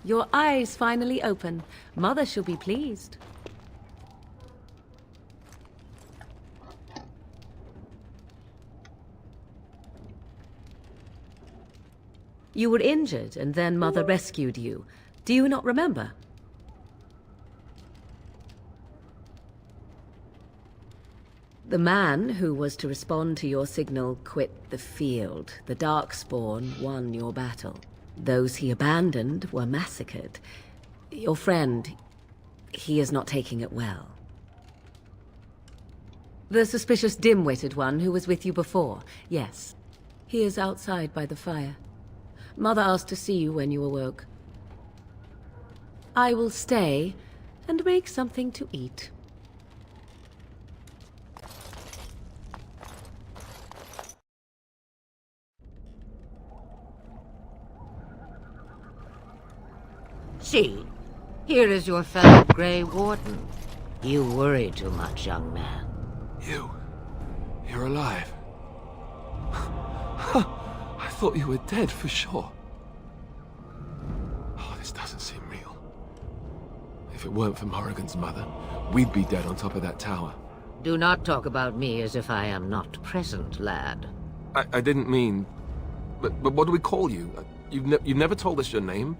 Your eyes finally open. Mother shall be pleased. You were injured, and then Mother rescued you. Do you not remember? The man who was to respond to your signal quit the field. The Darkspawn won your battle. Those he abandoned were massacred. Your friend, he is not taking it well. The suspicious dim-witted one who was with you before, yes. He is outside by the fire. Mother asked to see you when you awoke. I will stay and make something to eat. See, here is your fellow Grey Warden. You worry too much, young man. You're alive. I thought you were dead for sure. Oh, this doesn't seem real. If it weren't for Morrigan's mother, we'd be dead on top of that tower. Do not talk about me as if I am not present, lad. I didn't mean... But what do we call you? You've never told us your name?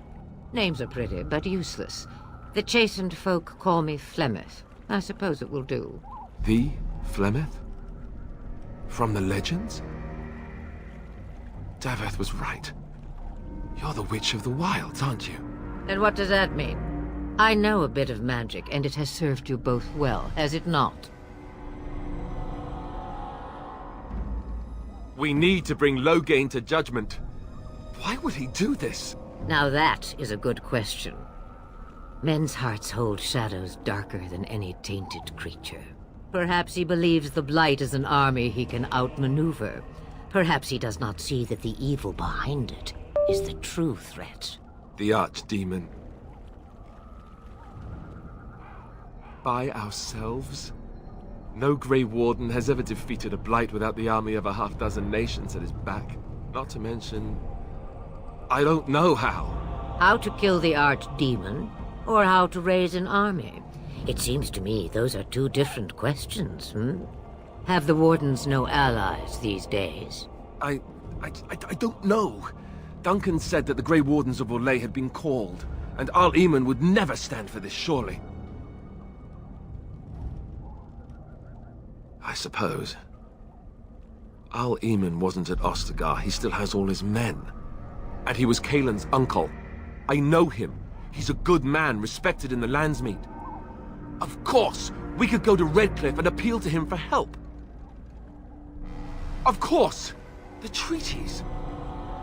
Names are pretty, but useless. The chastened folk call me Flemeth. I suppose it will do. The Flemeth? From the legends? Daveth was right. You're the Witch of the Wilds, aren't you? And what does that mean? I know a bit of magic, and it has served you both well, has it not? We need to bring Loghain to judgment. Why would he do this? Now that is a good question. Men's hearts hold shadows darker than any tainted creature. Perhaps he believes the Blight is an army he can outmaneuver. Perhaps he does not see that the evil behind it is the true threat. The Archdemon. By ourselves? No Grey Warden has ever defeated a Blight without the army of a half-dozen nations at his back. Not to mention... I don't know how. How to kill the Archdemon, or how to raise an army? It seems to me those are two different questions, Have the Wardens no allies these days? I don't know. Duncan said that the Grey Wardens of Orlais had been called, and Al Eamon would never stand for this, surely. I suppose. Al Eamon wasn't at Ostagar. He still has all his men. And he was Kaelin's uncle. I know him. He's a good man, respected in the Landsmeet. Of course, we could go to Redcliffe and appeal to him for help. Of course! The treaties.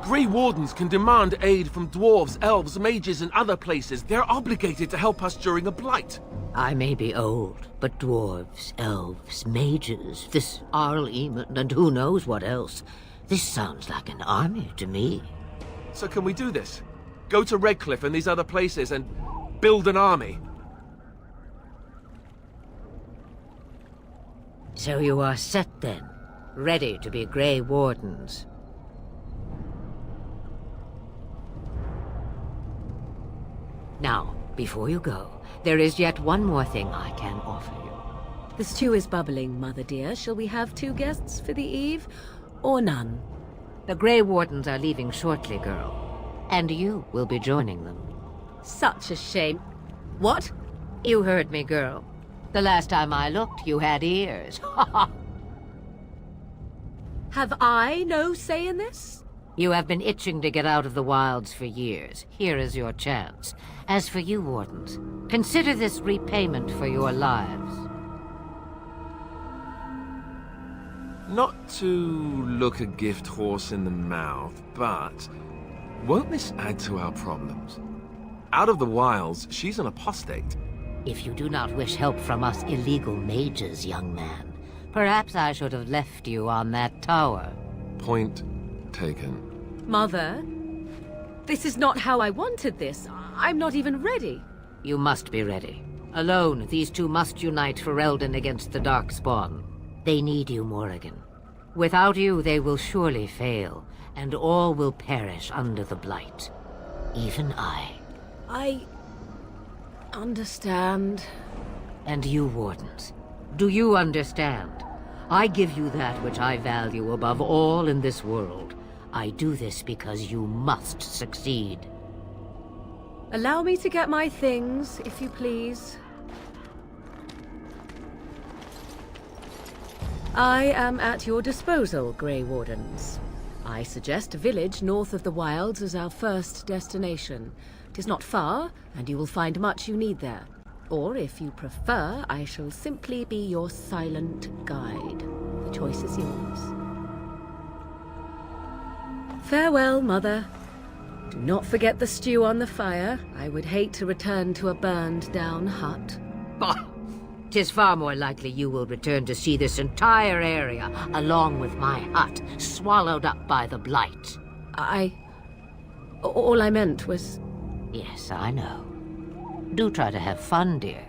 Grey Wardens can demand aid from dwarves, elves, mages, and other places. They're obligated to help us during a blight. I may be old, but dwarves, elves, mages, this Arl Eamon, and who knows what else. This sounds like an army to me. So can we do this? Go to Redcliffe and these other places and build an army? So you are set then, ready to be Grey Wardens. Now, before you go, there is yet one more thing I can offer you. The stew is bubbling, Mother dear. Shall we have 2 guests for the eve, or none? The Grey Wardens are leaving shortly, girl. And you will be joining them. Such a shame. What? You heard me, girl. The last time I looked, you had ears. Have I no say in this? You have been itching to get out of the wilds for years. Here is your chance. As for you, Wardens, consider this repayment for your lives. Not to look a gift horse in the mouth, but won't this add to our problems? Out of the wilds, she's an apostate. If you do not wish help from us illegal mages, young man, perhaps I should have left you on that tower. Point taken. Mother, this is not how I wanted this. I'm not even ready. You must be ready. Alone, these two must unite for Eldon against the Darkspawn. They need you, Morrigan. Without you, they will surely fail, and all will perish under the Blight. Even I. I understand. And you, Wardens, do you understand? I give you that which I value above all in this world. I do this because you must succeed. Allow me to get my things, if you please. I am at your disposal, Grey Wardens. I suggest a village north of the wilds as our first destination. It is not far, and you will find much you need there. Or, if you prefer, I shall simply be your silent guide. The choice is yours. Farewell, Mother. Do not forget the stew on the fire. I would hate to return to a burned-down hut. Bah! 'Tis far more likely you will return to see this entire area, along with my hut, swallowed up by the blight. All I meant was... Yes, I know. Do try to have fun, dear.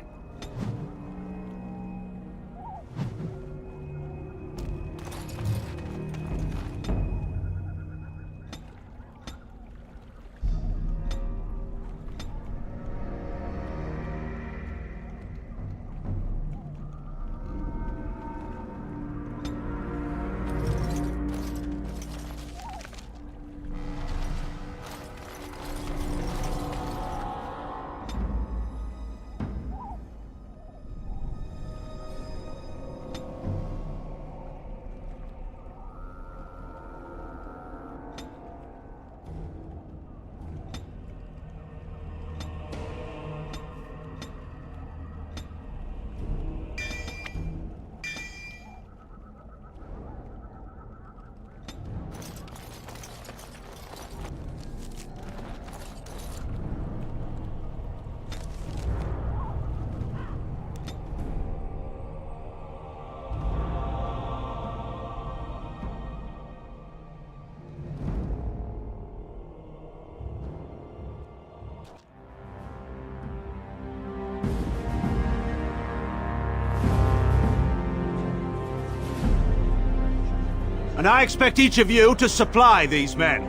And I expect each of you to supply these men.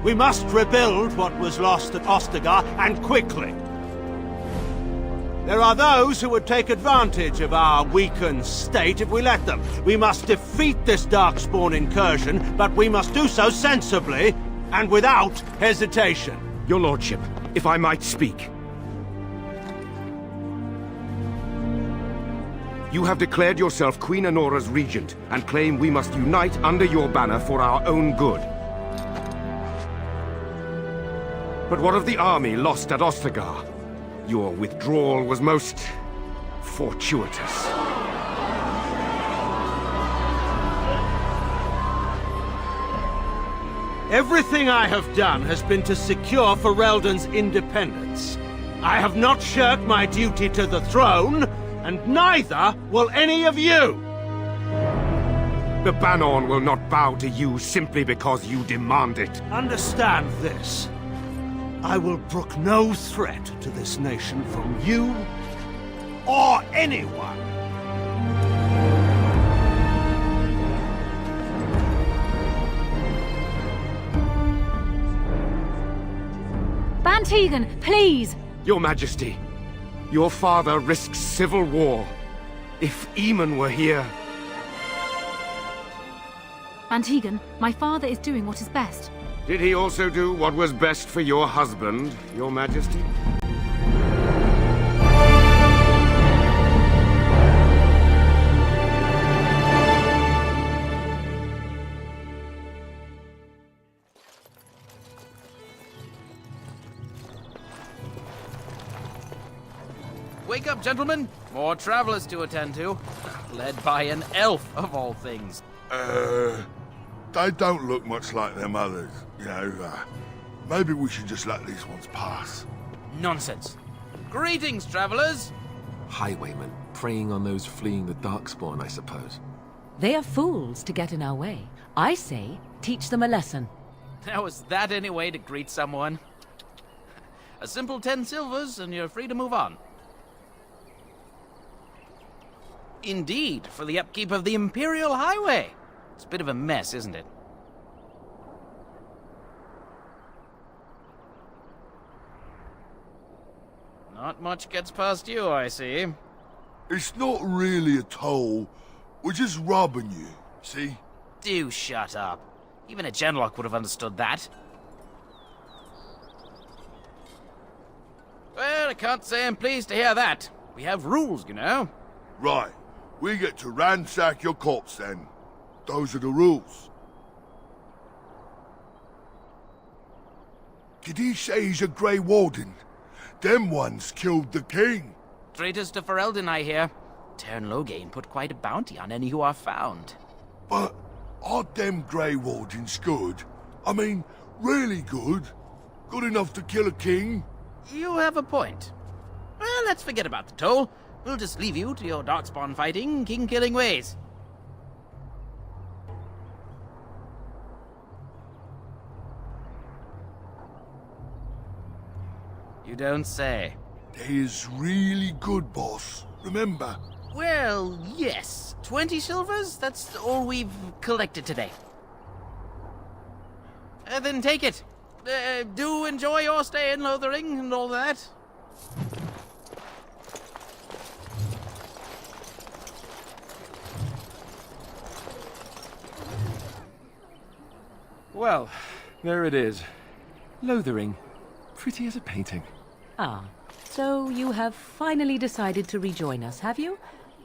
We must rebuild what was lost at Ostagar, and quickly. There are those who would take advantage of our weakened state if we let them. We must defeat this Darkspawn incursion, but we must do so sensibly and without hesitation. Your lordship, if I might speak. You have declared yourself Queen Honora's regent, and claim we must unite under your banner for our own good. But what of the army lost at Ostagar? Your withdrawal was most... fortuitous. Everything I have done has been to secure Ferelden's independence. I have not shirked my duty to the throne, and neither will any of you! The Banon will not bow to you simply because you demand it. Understand this. I will brook no threat to this nation from you or anyone. Bantegan, please! Your Majesty, your father risks civil war. If Eamon were here... Bantegan, my father is doing what is best. Did he also do what was best for your husband, Your Majesty? Wake up, gentlemen! More travelers to attend to. Led by an elf, of all things. They don't look much like them others, you know. Maybe we should just let these ones pass. Nonsense. Greetings, travelers! Highwaymen, preying on those fleeing the Darkspawn, I suppose. They are fools to get in our way. I say, teach them a lesson. Now, is that any way to greet someone? A simple 10 silvers, and you're free to move on. Indeed, for the upkeep of the Imperial Highway. It's a bit of a mess, isn't it? Not much gets past you, I see. It's not really a toll. We're just robbing you, see? Do shut up. Even a genlock would have understood that. Well, I can't say I'm pleased to hear that. We have rules, you know. Right. We get to ransack your corpse then. Those are the rules. Did he say he's a Grey Warden? Them ones killed the king. Traitors to Ferelden, I hear. Tern Loghain put quite a bounty on any who are found. But aren't them Grey Wardens good? I mean, really good? Good enough to kill a king? You have a point. Well, let's forget about the toll. We'll just leave you to your darkspawn fighting, king-killing ways. You don't say. They is really good, boss. Remember? Well, yes. 20 silvers? That's all we've collected today. Then take it. Do enjoy your stay in Lothering and all that. Well, there it is. Lothering. Pretty as a painting. Ah, so you have finally decided to rejoin us, have you?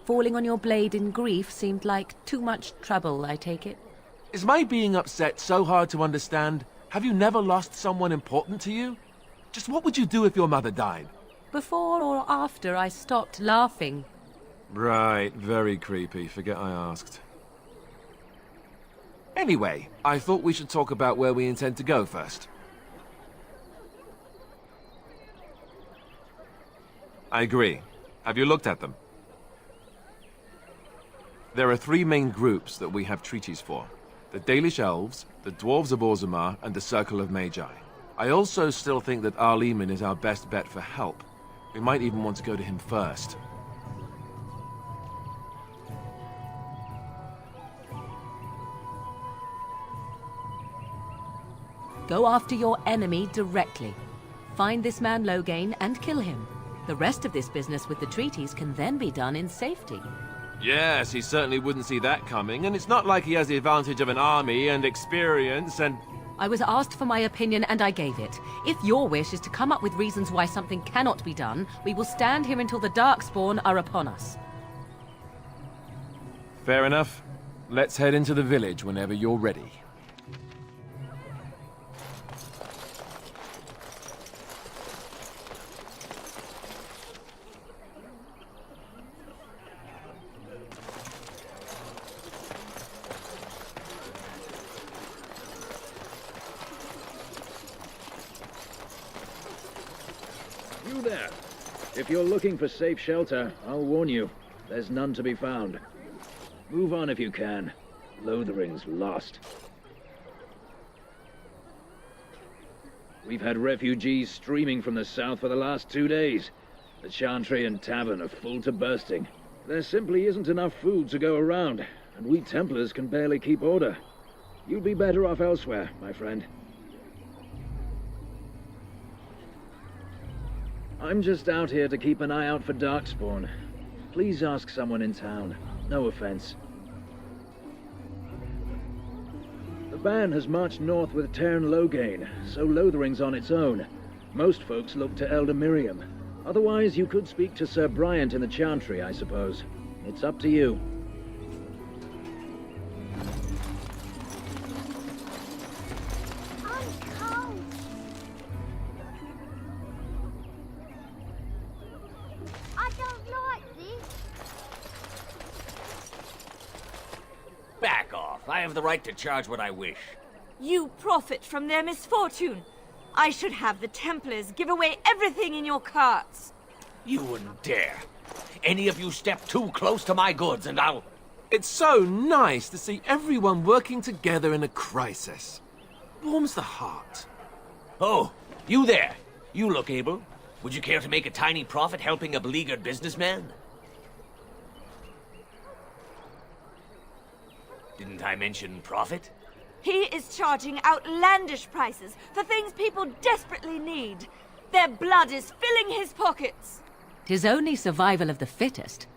Falling on your blade in grief seemed like too much trouble, I take it. Is my being upset so hard to understand? Have you never lost someone important to you? Just what would you do if your mother died? Before or after I stopped laughing. Right, very creepy. Forget I asked. Anyway, I thought we should talk about where we intend to go first. I agree. Have you looked at them? There are 3 main groups that we have treaties for. The Dalish Elves, the Dwarves of Orzammar, and the Circle of Magi. I also still think that Arl Eamon is our best bet for help. We might even want to go to him first. Go after your enemy directly. Find this man Loghain and kill him. The rest of this business with the treaties can then be done in safety. Yes, he certainly wouldn't see that coming, and it's not like he has the advantage of an army and experience and... I was asked for my opinion and I gave it. If your wish is to come up with reasons why something cannot be done, we will stand here until the Darkspawn are upon us. Fair enough. Let's head into the village whenever you're ready. You there. If you're looking for safe shelter, I'll warn you, there's none to be found. Move on if you can. Lothering's lost. We've had refugees streaming from the south for the last 2 days. The Chantry and Tavern are full to bursting. There simply isn't enough food to go around, and we Templars can barely keep order. You'd be better off elsewhere, my friend. I'm just out here to keep an eye out for Darkspawn. Please ask someone in town. No offense. The band has marched north with Tern Loghain, so Lothering's on its own. Most folks look to Elder Miriam. Otherwise, you could speak to Sir Bryant in the Chantry, I suppose. It's up to you. Back off. I have the right to charge what I wish. You profit from their misfortune. I should have the Templars give away everything in your carts. You wouldn't dare. Any of you step too close to my goods and I'll... It's so nice to see everyone working together in a crisis. Warms the heart. Oh, you there. You look able. Would you care to make a tiny profit helping a beleaguered businessman? Didn't I mention profit? He is charging outlandish prices for things people desperately need. Their blood is filling his pockets. 'Tis only survival of the fittest.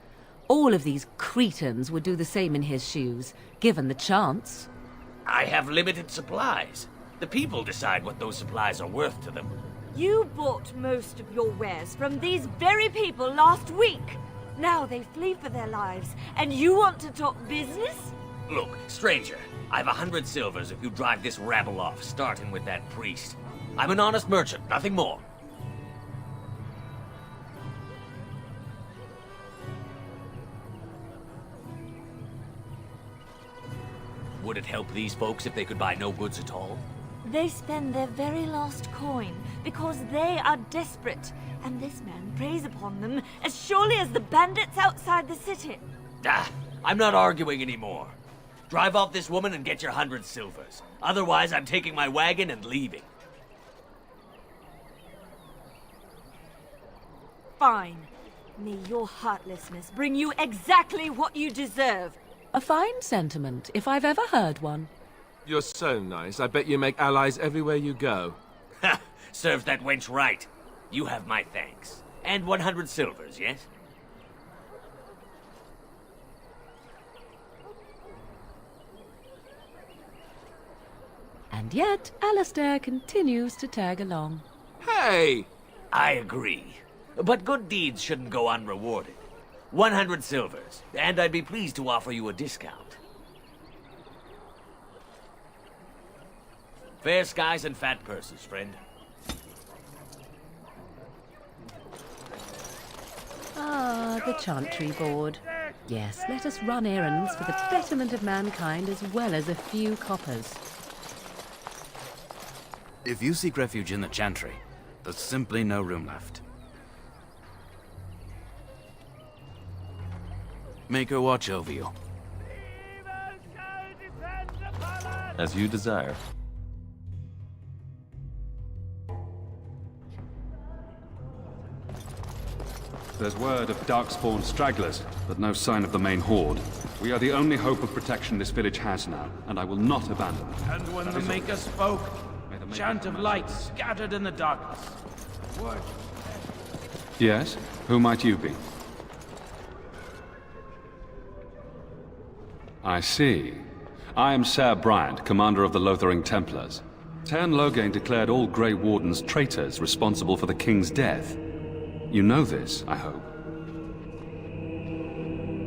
All of these cretins would do the same in his shoes, given the chance. I have limited supplies. The people decide what those supplies are worth to them. You bought most of your wares from these very people last week. Now they flee for their lives, and you want to talk business? Look, stranger, I've 100 silvers if you drive this rabble off, starting with that priest. I'm an honest merchant, nothing more. Would it help these folks if they could buy no goods at all? They spend their very last coin because they are desperate, and this man preys upon them as surely as the bandits outside the city. Ah, I'm not arguing anymore. Drive off this woman and get your 100 silvers. Otherwise, I'm taking my wagon and leaving. Fine. May your heartlessness bring you exactly what you deserve. A fine sentiment, if I've ever heard one. You're so nice. I bet you make allies everywhere you go. Ha! Serves that wench right. You have my thanks. And 100 silvers, yes? And yet, Alistair continues to tag along. Hey! I agree. But good deeds shouldn't go unrewarded. 100 silvers, and I'd be pleased to offer you a discount. Fair skies and fat purses, friend. Ah, the Chantry Board. Yes, let us run errands for the betterment of mankind as well as a few coppers. If you seek refuge in the Chantry, there's simply no room left. Make her watch over you. As you desire. There's word of darkspawn stragglers, but no sign of the main horde. We are the only hope of protection this village has now, and I will not abandon them. And when the Maker spoke, chant of light scattered in the darkness. Word. Yes? Who might you be? I see. I am Ser Bryant, commander of the Lothering Templars. Tern Loghain declared all Grey Wardens traitors responsible for the king's death. You know this, I hope.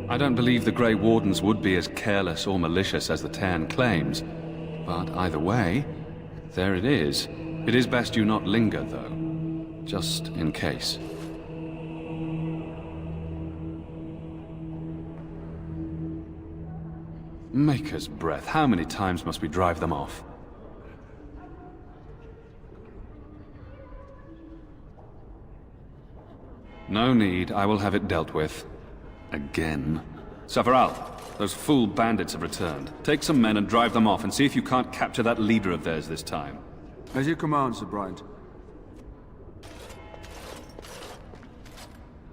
I don't believe the Grey Wardens would be as careless or malicious as the Tern claims. But either way, there it is. It is best you not linger, though. Just in case. Maker's breath, how many times must we drive them off? No need, I will have it dealt with. Again. Safaral, those fool bandits have returned. Take some men and drive them off, and see if you can't capture that leader of theirs this time. As you command, Sir Bryant.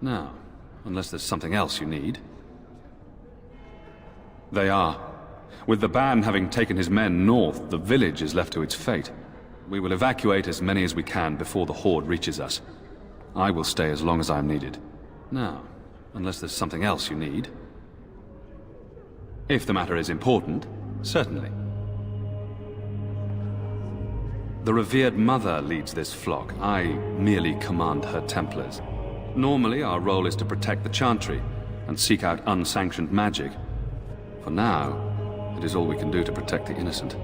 Now, unless there's something else you need. They are. With the ban having taken his men north, the village is left to its fate. We will evacuate as many as we can before the horde reaches us. I will stay as long as I am needed. Now, unless there's something else you need. If the matter is important, certainly. The revered mother leads this flock. I merely command her Templars. Normally, our role is to protect the Chantry and seek out unsanctioned magic. For now, it is all we can do to protect the innocent.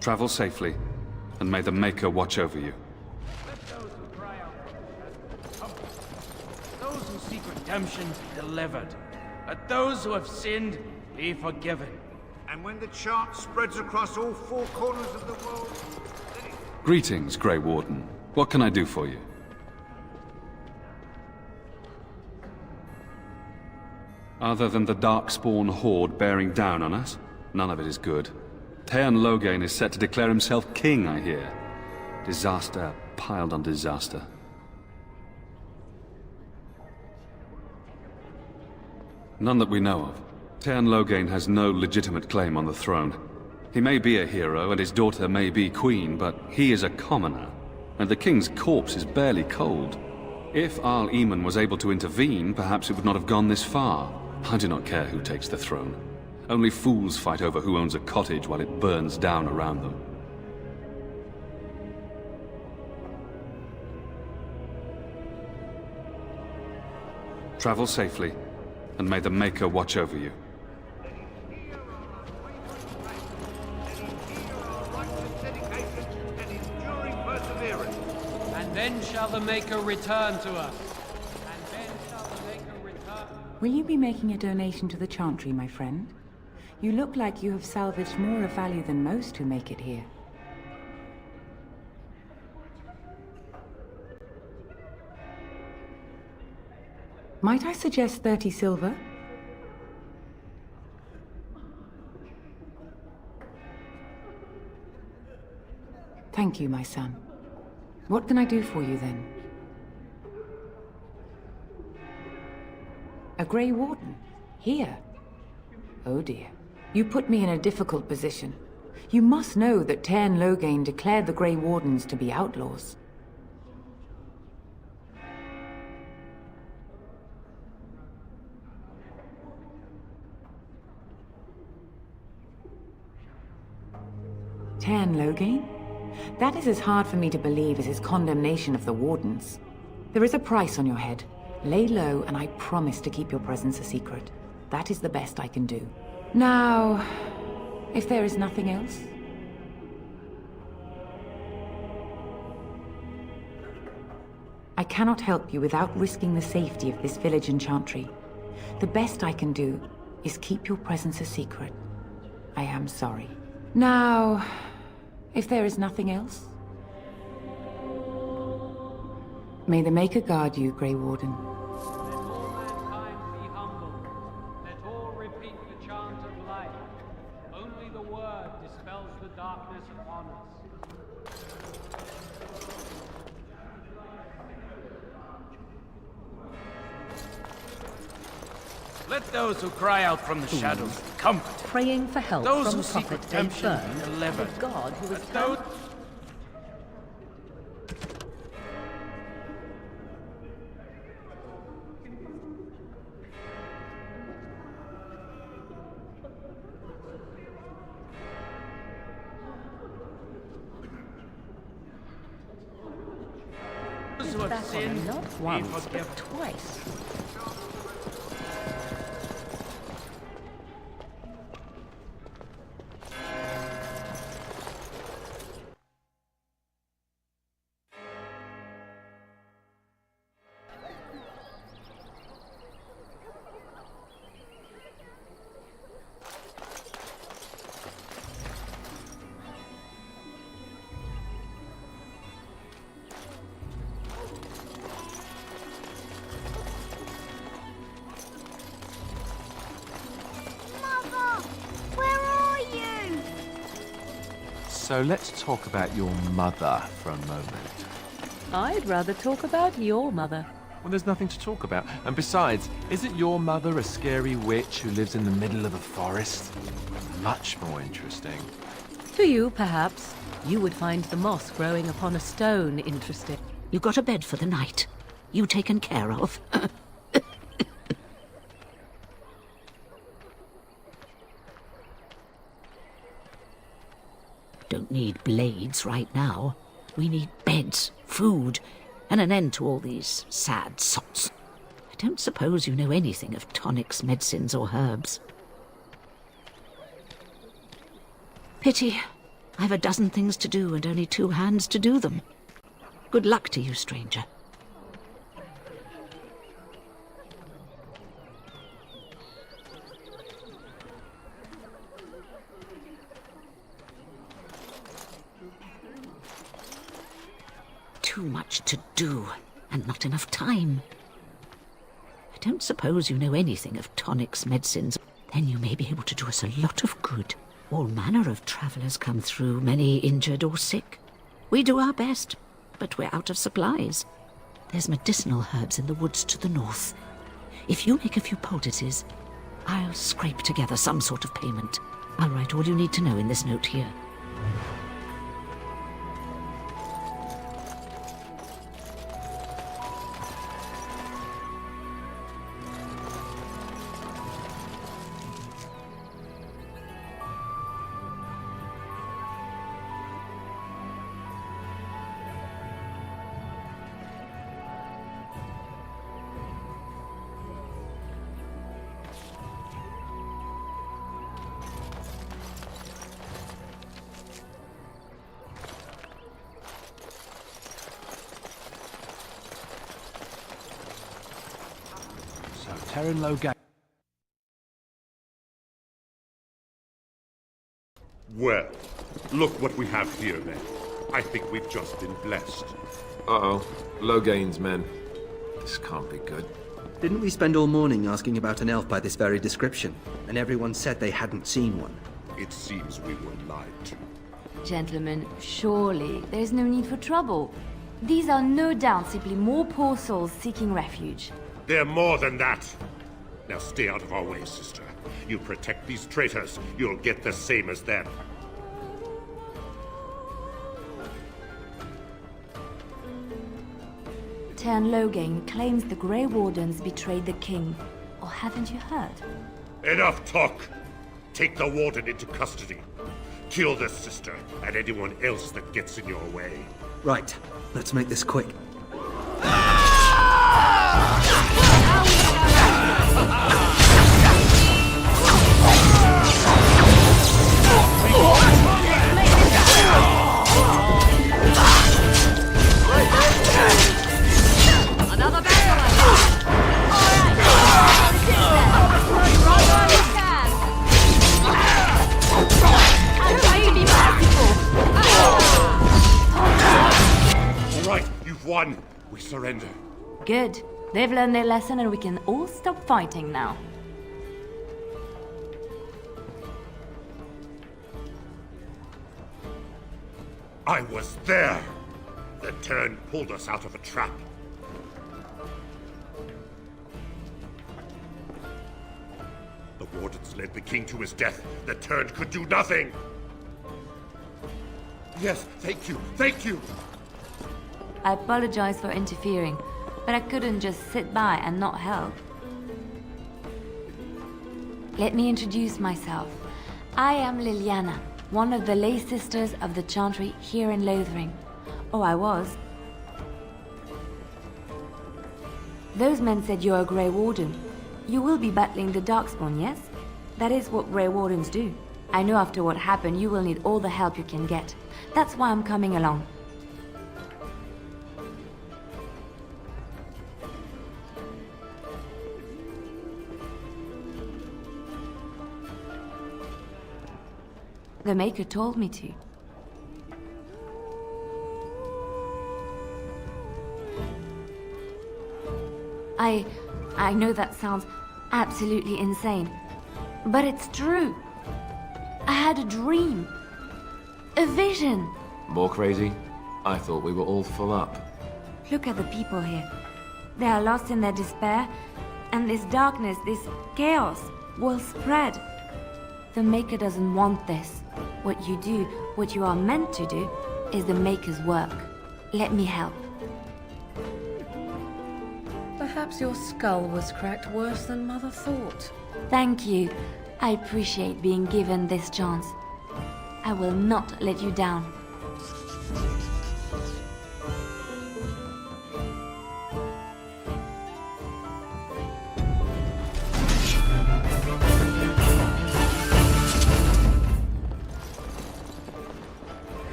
Travel safely, and may the Maker watch over you. Let those who cry out comfort. Those who seek redemption be delivered. Let those who have sinned be forgiven. And when the chant spreads across all four corners of the world... Greetings, Grey Warden. What can I do for you? Other than the Darkspawn horde bearing down on us, none of it is good. Tern Loghain is set to declare himself king, I hear. Disaster piled on disaster. None that we know of. Teyrn Loghain has no legitimate claim on the throne. He may be a hero, and his daughter may be queen, but he is a commoner, and the king's corpse is barely cold. If Arl Eamon was able to intervene, perhaps it would not have gone this far. I do not care who takes the throne. Only fools fight over who owns a cottage while it burns down around them. Travel safely, and may the Maker watch over you. And then shall the Maker return to us. And then shall the Maker return. Will you be making a donation to the Chantry, my friend? You look like you have salvaged more of value than most who make it here. Might I suggest 30 silver? Thank you, my son. What can I do for you, then? A Grey Warden? Here? Oh dear. You put me in a difficult position. You must know that Teyrn Loghain declared the Grey Wardens to be outlaws. Teyrn Loghain? That is as hard for me to believe as his condemnation of the Wardens. There is a price on your head. Lay low, and I promise to keep your presence a secret. That is the best I can do. Now, if there is nothing else... I cannot help you without risking the safety of this village and Chantry. The best I can do is keep your presence a secret. I am sorry. Now, if there is nothing else... May the Maker guard you, Grey Warden. Let all mankind be humble. Let all repeat the chant of life. Only the word dispels the darkness upon us. Let those who cry out from the shadows come. Praying for help Those from who seek Prophet redemption Byrne, be delivered. the God who is Those... who have sinned not once, but twice. So let's talk about your mother for a moment. I'd rather talk about your mother. Well, there's nothing to talk about. And besides, isn't your mother a scary witch who lives in the middle of the forest? Much more interesting. To you, perhaps. You would find the moss growing upon a stone interesting. You got a bed for the night. You taken care of. Don't need blades right now. We need beds, food, and an end to all these sad sots. I don't suppose you know anything of tonics, medicines, or herbs. Pity. I've a dozen things to do and only 2 hands to do them. Good luck to you, stranger. Too much to do, and not enough time. I don't suppose you know anything of tonics, medicines. Then you may be able to do us a lot of good. All manner of travellers come through, many injured or sick. We do our best, but we're out of supplies. There's medicinal herbs in the woods to the north. If you make a few poultices, I'll scrape together some sort of payment. I'll write all you need to know in this note here. Well, look what we have here, then. I think we've just been blessed. Uh-oh. Logain's men. This can't be good. Didn't we spend all morning asking about an elf by this very description? And everyone said they hadn't seen one. It seems we were lied to. Gentlemen, surely there's no need for trouble. These are no doubt simply more poor souls seeking refuge. They're more than that. Now stay out of our way, sister. You protect these traitors, you'll get the same as them. Tern Logain claims the Grey Wardens betrayed the king. Or haven't you heard? Enough talk! Take the Warden into custody. Kill the sister and anyone else that gets in your way. Right. Let's make this quick. Another battle! Alright, you've won. We surrender. Good. They've learned their lesson and we can all stop fighting now. I was there! The Tern pulled us out of a trap. The Wardens led the king to his death. The Tern could do nothing! Yes, thank you, thank you! I apologize for interfering, but I couldn't just sit by and not help. Let me introduce myself. I am Liliana, one of the lay sisters of the Chantry here in Lothering. Oh, I was. Those men said you're a Grey Warden. You will be battling the Darkspawn, yes? That is what Grey Wardens do. I know after what happened you will need all the help you can get. That's why I'm coming along. The Maker told me to. I know that sounds absolutely insane, but it's true. I had a dream. A vision. More crazy? I thought we were all full up. Look at the people here. They are lost in their despair, and this darkness, this chaos, will spread. The Maker doesn't want this. What you do, what you are meant to do, is the Maker's work. Let me help. Perhaps your skull was cracked worse than Mother thought. Thank you. I appreciate being given this chance. I will not let you down.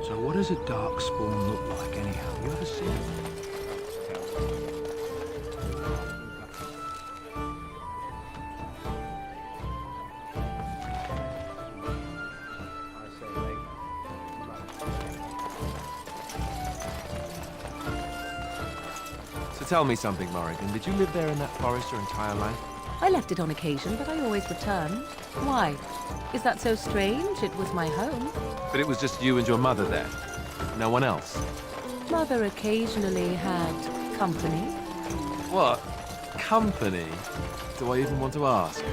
So what does a Darkspawn look like anyhow? You ever seen it? So tell me something, Morrigan. Did you live there in that forest your entire life? I left it on occasion, but I always returned. Why? Is that so strange? It was my home. But it was just you and your mother there. No one else. Mother occasionally had company. What? Company? Do I even want to ask?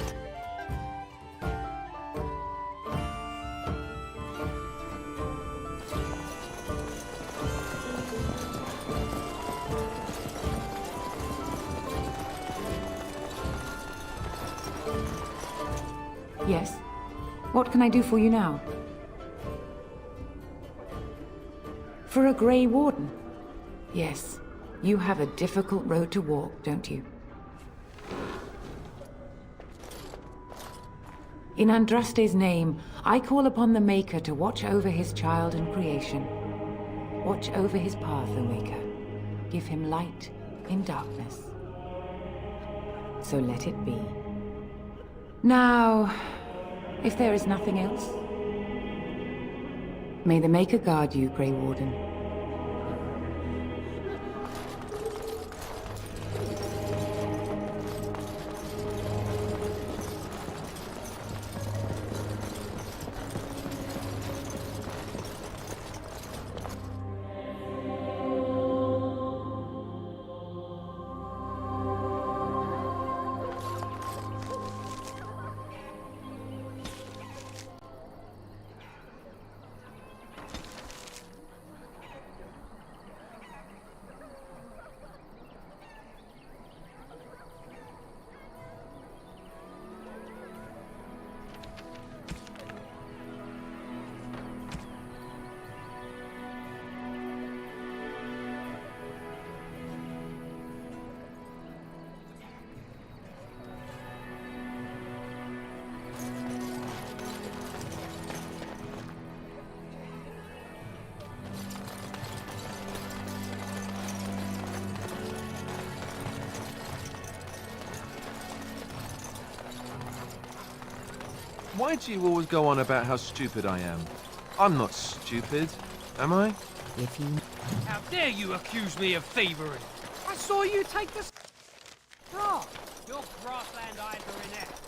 Yes? What can I do for you now? For a Grey Warden? Yes. You have a difficult road to walk, don't you? In Andraste's name, I call upon the Maker to watch over his child in creation. Watch over his path, O Maker. Give him light in darkness. So let it be. Now, if there is nothing else, may the Maker guard you, Grey Warden. Why do you always go on about how stupid I am? I'm not stupid, am I? If you... How dare you accuse me of thievery? I saw you take the... Oh, your grassland eyes are inept.